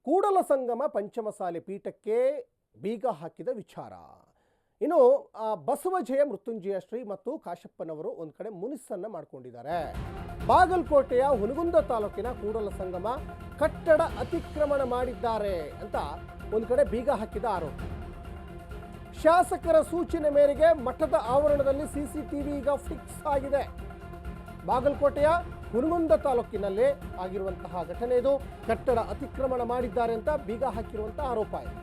ಕೂಡಲ ಸಂಗಮ ಪಂಚಮಸಾಲಿ ಪೀಠಕ್ಕೆ ಬೀಗ ಹಾಕಿದ ವಿಚಾರ. ಇನ್ನು ಬಸವಜಯ ಮೃತ್ಯುಂಜಯ ಶ್ರೀ ಮತ್ತು ಕಾಶಪ್ಪನವರು ಒಂದು ಕಡೆ ಮುನಿಸನ್ನ ಮಾಡಿಕೊಂಡಿದ್ದಾರೆ. ಬಾಗಲಕೋಟೆಯ ಹುನಗುಂದ ತಾಲೂಕಿನ ಕೂಡಲ ಸಂಗಮ ಕಟ್ಟಡ ಅತಿಕ್ರಮಣ ಮಾಡಿದ್ದಾರೆ ಅಂತ ಒಂದು ಕಡೆ ಬೀಗ ಹಾಕಿದ ಆರೋಪ. ಶಾಸಕರ ಸೂಚನೆ ಮೇರೆಗೆ ಮಠದ ಆವರಣದಲ್ಲಿ ಸಿಸಿಟಿವಿ ಈಗ ಫಿಕ್ಸ್ ಆಗಿದೆ. ಬಾಗಲಕೋಟೆಯ ಹುನಗುಂದ ತಾಲೂಕಿನಲ್ಲಿ ಆಗಿರುವಂತಹ ಘಟನೆ ಇದು. ಕಟ್ಟಡ ಅತಿಕ್ರಮಣ ಮಾಡಿದ್ದಾರೆ ಅಂತ ಬೀಗ ಹಾಕಿರುವಂತಹ ಆರೋಪ ಇದೆ.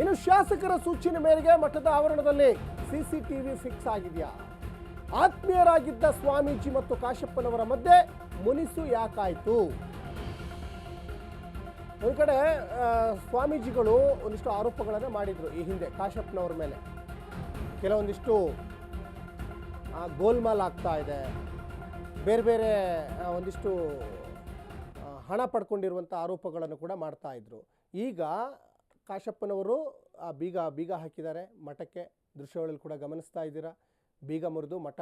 ಇನ್ನು ಶಾಸಕರ ಸೂಚನೆ ಮೇರೆಗೆ ಮಠದ ಆವರಣದಲ್ಲಿ ಸಿಸಿಟಿವಿ ಫಿಕ್ಸ್ ಆಗಿದೆಯಾ? ಆತ್ಮೀಯರಾಗಿದ್ದ ಸ್ವಾಮೀಜಿ ಮತ್ತು ಕಾಶಪ್ಪನವರ ಮಧ್ಯೆ ಮುನಿಸು ಯಾಕಾಯಿತು? ಒಂದು ಕಡೆ ಸ್ವಾಮೀಜಿಗಳು ಒಂದಿಷ್ಟು ಆರೋಪಗಳನ್ನು ಮಾಡಿದ್ರು ಈ ಹಿಂದೆ ಕಾಶಪ್ಪನವರ ಮೇಲೆ. ಕೆಲವೊಂದಿಷ್ಟು ಗೋಲ್ಮಾಲ್ ಆಗ್ತಾ ಇದೆ, ಬೇರೆ ಬೇರೆ ಒಂದಿಷ್ಟು ಹಣ ಪಡ್ಕೊಂಡಿರುವಂಥ ಆರೋಪಗಳನ್ನು ಕೂಡ ಮಾಡ್ತಾ ಇದ್ರು. ಈಗ ಕಾಶಪ್ಪನವರು ಬೀಗ ಹಾಕಿದ್ದಾರೆ ಮಠಕ್ಕೆ. ದೃಶ್ಯಗಳಲ್ಲಿ ಕೂಡ ಗಮನಿಸ್ತಾ ಇದ್ದೀರಾ. ಬೀಗ ಮುರಿದು ಮಠ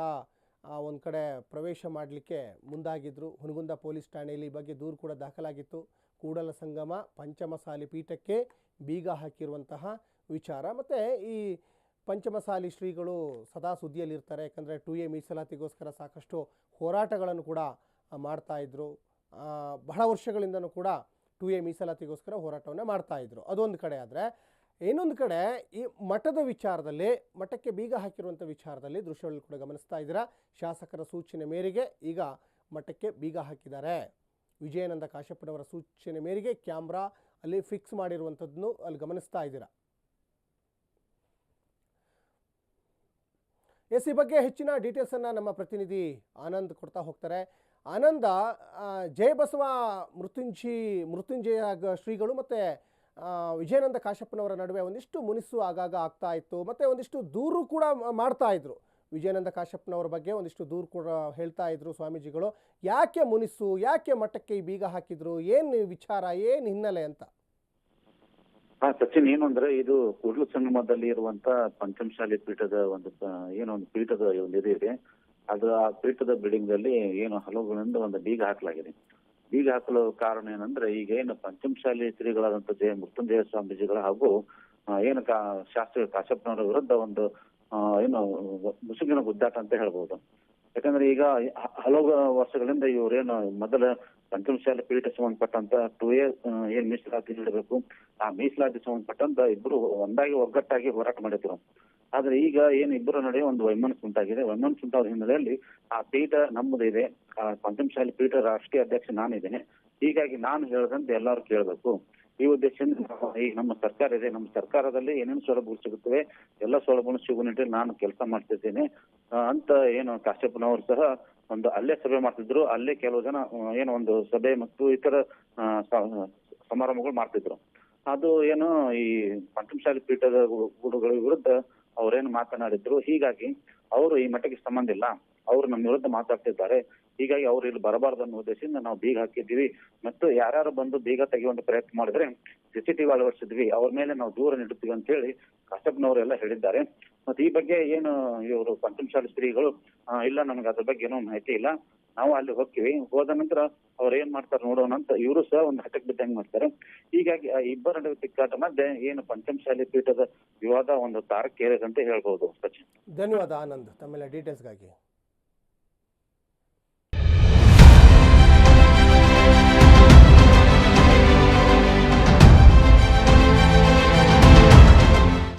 ಒಂದು ಕಡೆ ಪ್ರವೇಶ ಮಾಡಲಿಕ್ಕೆ ಮುಂದಾಗಿದ್ದರು. ಹುನಗುಂದ ಪೊಲೀಸ್ ಠಾಣೆಯಲ್ಲಿ ಈ ಬಗ್ಗೆ ದೂರು ಕೂಡ ದಾಖಲಾಗಿತ್ತು. ಕೂಡಲ ಸಂಗಮ ಪಂಚಮಸಾಲಿ ಪೀಠಕ್ಕೆ ಬೀಗ ಹಾಕಿರುವಂತಹ ವಿಚಾರ. ಮತ್ತು ಈ ಪಂಚಮಸಾಲಿ ಶ್ರೀಗಳು ಸದಾ ಸುದ್ದಿಯಲ್ಲಿರ್ತಾರೆ. ಯಾಕಂದರೆ 2A ಮೀಸಲಾತಿಗೋಸ್ಕರ ಸಾಕಷ್ಟು ಹೋರಾಟಗಳನ್ನು ಕೂಡ ಮಾಡ್ತಾಯಿದ್ರು. ಬಹಳ ವರ್ಷಗಳಿಂದನೂ ಕೂಡ 2A ಮೀಸಲಾತಿಗೋಸ್ಕರ ಹೋರಾಟವನ್ನು ಮಾಡ್ತಾಯಿದ್ರು. ಅದೊಂದು ಕಡೆ ಆದರೆ, ಇನ್ನೊಂದು ಕಡೆ ಈ ಮಠದ ವಿಚಾರದಲ್ಲಿ, ಮಠಕ್ಕೆ ಬೀಗ ಹಾಕಿರುವಂಥ ವಿಚಾರದಲ್ಲಿ ದೃಶ್ಯಗಳು ಕೂಡ ಗಮನಿಸ್ತಾ ಇದ್ದೀರಾ. ಶಾಸಕರ ಸೂಚನೆ ಮೇರೆಗೆ ಈಗ ಮಠಕ್ಕೆ ಬೀಗ ಹಾಕಿದ್ದಾರೆ. ವಿಜಯಾನಂದ ಕಾಶಪ್ಪನವರ ಸೂಚನೆ ಮೇರೆಗೆ ಕ್ಯಾಮ್ರಾ ಅಲ್ಲಿ ಫಿಕ್ಸ್ ಮಾಡಿರುವಂಥದ್ದನ್ನು ಅಲ್ಲಿ ಗಮನಿಸ್ತಾ ಇದ್ದೀರಾ. ಈ ಬಗ್ಗೆ ಹೆಚ್ಚಿನ ಡೀಟೇಲ್ಸನ್ನು ನಮ್ಮ ಪ್ರತಿನಿಧಿ ಆನಂದ್ ಕೊಡ್ತಾ ಹೋಗ್ತಾರೆ. ಆನಂದ, ಜಯ ಬಸವ ಮೃತ್ಯುಂಜಯ ಶ್ರೀಗಳು ಮತ್ತು ವಿಜಯಾನಂದ ಕಾಶಪ್ಪನವರ ನಡುವೆ ಒಂದಿಷ್ಟು ಮುನಿಸು ಆಗಾಗ ಆಗ್ತಾ ಇತ್ತು. ಮತ್ತು ಒಂದಿಷ್ಟು ದೂರು ಕೂಡ ಮಾಡ್ತಾ ಇದ್ರು. ವಿಜಯಾನಂದ ಕಾಶಪ್ಪನವರ ಬಗ್ಗೆ ಒಂದಿಷ್ಟು ದೂರು ಕೂಡ ಹೇಳ್ತಾ ಇದ್ರು ಸ್ವಾಮೀಜಿಗಳು. ಯಾಕೆ ಮುನಿಸು, ಯಾಕೆ ಮಠಕ್ಕೆ ಈ ಬೀಗ ಹಾಕಿದ್ರು, ಏನು ವಿಚಾರ, ಏನು ಹಿನ್ನೆಲೆ ಅಂತ? ಸಚಿನ್, ಏನು ಅಂದ್ರೆ ಇದು ಕೂಡಲ ಸಂಗಮದಲ್ಲಿ ಇರುವಂತ ಪಂಚಮಸಾಲಿ ಪೀಠದ ಒಂದು ಪೀಠದ ಒಂದು ಇದೆ. ಅದು ಆ ಪೀಠದ ಬಿಲ್ಡಿಂಗ್ ಅಲ್ಲಿ ಏನು ಹಲವುಗಳಿಂದ ಒಂದು ಬೀಗ ಹಾಕಲಾಗಿದೆ. ಬೀಗ ಹಾಕಲು ಕಾರಣ ಏನಂದ್ರೆ, ಈಗ ಏನು ಪಂಚಮಸಾಲಿ ಶ್ರೀಗಳಾದಂತ ಮೃತ್ಯುಂಜಯ ಸ್ವಾಮೀಜಿಗಳ ಹಾಗೂ ಏನು ಶಾಸ್ತ್ರಿ ಕಾಶಪ್ಪನವರ ವಿರುದ್ಧ ಒಂದು ಮುಸುಗಿನ ಗುದ್ದಾಟ ಅಂತ ಹೇಳ್ಬಹುದು. ಯಾಕಂದ್ರೆ ಈಗ ಹಲವು ವರ್ಷಗಳಿಂದ ಇವ್ರೇನು ಮೊದಲ ಪಂಚಮಸಾಲಿ ಪೀಠ ಸಂಬಂಧಪಟ್ಟಂತ 2A ಏನ್ ಮೀಸಲಾತಿ ನೀಡಬೇಕು, ಆ ಮೀಸಲಾತಿ ಸಂಬಂಧಪಟ್ಟಂತ ಇಬ್ರು ಒಂದಾಗಿ ಒಗ್ಗಟ್ಟಾಗಿ ಹೋರಾಟ ಮಾಡಿದ್ರು. ಆದ್ರೆ ಈಗ ಏನು ಇಬ್ಬರ ನಡುವೆ ಒಂದು ವೈಮನಸ್ಸು ಉಂಟಾಗಿದೆ. ವೈಮನಸ್ಸು ಉಂಟಾದ ಹಿನ್ನೆಲೆಯಲ್ಲಿ ಆ ಪೀಠ ನಮ್ಮದಿದೆ, ಆ ಪಂಚಮಸಾಲಿ ಪೀಠ ರಾಷ್ಟ್ರೀಯ ಅಧ್ಯಕ್ಷ ನಾನಿದ್ದೇನೆ, ಹೀಗಾಗಿ ನಾನು ಹೇಳದಂತೆ ಎಲ್ಲರೂ ಕೇಳಬೇಕು. ಈ ಉದ್ದೇಶದಿಂದ ಈಗ ನಮ್ಮ ಸರ್ಕಾರ ಇದೆ, ನಮ್ಮ ಸರ್ಕಾರದಲ್ಲಿ ಏನೇನು ಸೌಲಭ್ಯಗಳು ಸಿಗುತ್ತವೆ ಎಲ್ಲ ಸೌಲಭ್ಯಗಳು ಸಿಗುವ ನಿಟ್ಟಿನಲ್ಲಿ ನಾನು ಕೆಲಸ ಮಾಡ್ತಿದ್ದೇನೆ ಅಂತ ಏನು ಕಾಶಪ್ಪನವರು ಸಹ ಒಂದು ಅಲ್ಲೇ ಸಭೆ ಮಾಡ್ತಿದ್ರು. ಅಲ್ಲೇ ಕೆಲವು ಜನ ಏನೋ ಒಂದು ಸಭೆ ಮತ್ತು ಇತರ ಸಮಾರಂಭಗಳು ಮಾಡ್ತಿದ್ರು. ಅದು ಏನು ಈ ಪಂಚಮಸಾಲಿ ಪೀಠದ ಗುರುಗಳ ವಿರುದ್ಧ ಅವ್ರೇನು ಮಾತನಾಡಿದ್ರು. ಹೀಗಾಗಿ ಅವರು ಈ ಮಠಕ್ಕೆ ಸಂಬಂಧ ಇಲ್ಲ, ಅವರು ನಮ್ಮ ವಿರುದ್ಧ ಮಾತಾಡ್ತಿದ್ದಾರೆ, ಹೀಗಾಗಿ ಅವ್ರು ಇಲ್ಲಿ ಬರಬಾರ್ದು ಅನ್ನೋ ಉದ್ದೇಶದಿಂದ ನಾವು ಬೀಗ ಹಾಕಿದ್ದೀವಿ. ಮತ್ತು ಯಾರ್ಯಾರು ಬಂದು ಬೀಗ ತೆಗೆಯುವಂತ ಪ್ರಯತ್ನ ಮಾಡಿದ್ರೆ CCTV ಅಳವಡಿಸಿದ್ವಿ, ಅವ್ರ ಮೇಲೆ ನಾವು ದೂರ ನೀಡುತ್ತೀವಿ ಅಂತ ಹೇಳಿ ಕಾಶಪ್ಪನವರೆಲ್ಲ ಹೇಳಿದ್ದಾರೆ. ಮತ್ತೆ ಈ ಬಗ್ಗೆ ಏನು ಇವರು ಪಂಚಮಸಾಲಿ ಶ್ರೀಗಳು ಇಲ್ಲ, ನಮ್ಗೆ ಅದ್ರ ಬಗ್ಗೆ ಏನೋ ಮಾಹಿತಿ ಇಲ್ಲ, ನಾವು ಅಲ್ಲಿ ಹೋಗ್ತೀವಿ, ಹೋದ ನಂತರ ಅವ್ರು ಏನ್ ಮಾಡ್ತಾರೆ ನೋಡೋಣ ಅಂತ ಇವರು ಸಹ ಒಂದು ಹಠಕ್ಕೆ ಬಿದ್ದಂಗೆ ಮಾಡ್ತಾರೆ. ಹೀಗಾಗಿ ಇಬ್ಬರ ನಡುವೆ ತಿಕ್ಕಾಟ ಮಧ್ಯೆ ಏನು ಪಂಚಮಸಾಲಿ ಪೀಠದ ವಿವಾದ ಒಂದು ತಾರಕ್ಕೇರಿದೆ ಅಂತ ಹೇಳ್ಬಹುದು. ಸಚಿನ್, ಧನ್ಯವಾದ ಆನಂದ್ ತಮ್ಮೆಲ್ಲ ಡೀಟೇಲ್ಸ್ಗಾಗಿ.